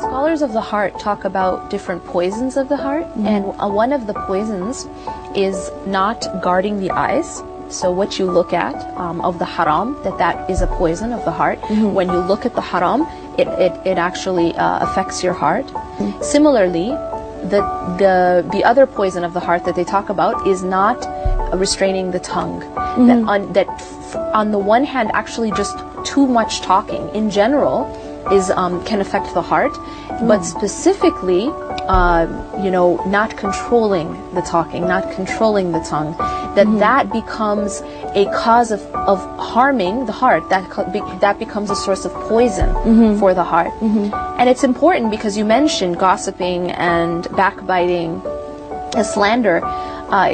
scholars of the heart talk about different poisons of the heart, and one of the poisons is not guarding the eyes. So what you look at of the haram, that is a poison of the heart. When you look at the haram, it actually affects your heart. Similarly, the other poison of the heart that they talk about is not restraining the tongue. That on the one hand, actually just too much talking in general can affect the heart, but specifically, not controlling the talking, not controlling the tongue, that becomes a cause of harming the heart. That becomes a source of poison for the heart. And it's important because you mentioned gossiping and backbiting, slander,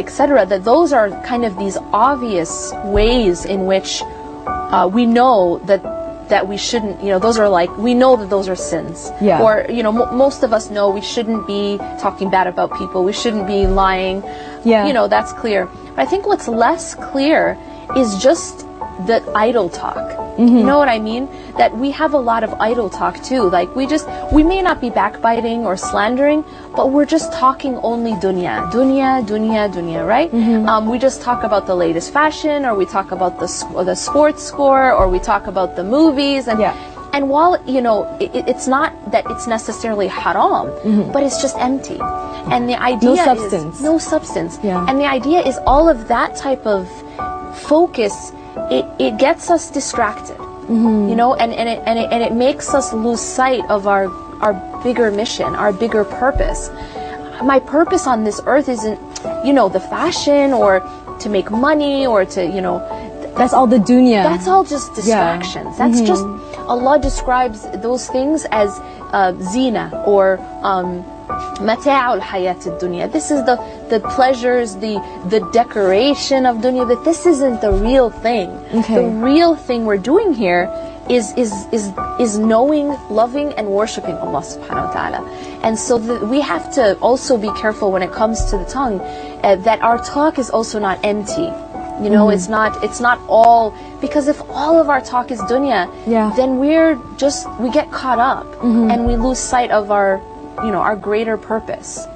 etc. That those are kind of these obvious ways in which we know that we shouldn't, those are like, we know that those are sins. Or, most of us know we shouldn't be talking bad about people. We shouldn't be lying. That's clear. But I think what's less clear is just the idle talk. You know what I mean? That we have a lot of idle talk too. Like we may not be backbiting or slandering, but we're just talking only dunya, right? We just talk about the latest fashion, or we talk about the sports score, or we talk about the movies, and while it's not that it's necessarily haram, but it's just empty, and the idea is no substance. And the idea is all of that type of focus. It gets us distracted, and it makes us lose sight of our bigger mission, our bigger purpose. My purpose on this earth isn't, the fashion or to make money or to, that's all the dunya. That's all just distractions. That's just, Allah describes those things as zina or متاع الحياة الدنيا. This is the pleasures, the decoration of dunya, but this isn't the real thing. The real thing we're doing here is knowing, loving, and worshiping Allah subhanahu wa ta'ala. And so we have to also be careful when it comes to the tongue, that our talk is also not empty. It's not all, because if all of our talk is dunya, then we get caught up and we lose sight of our greater purpose.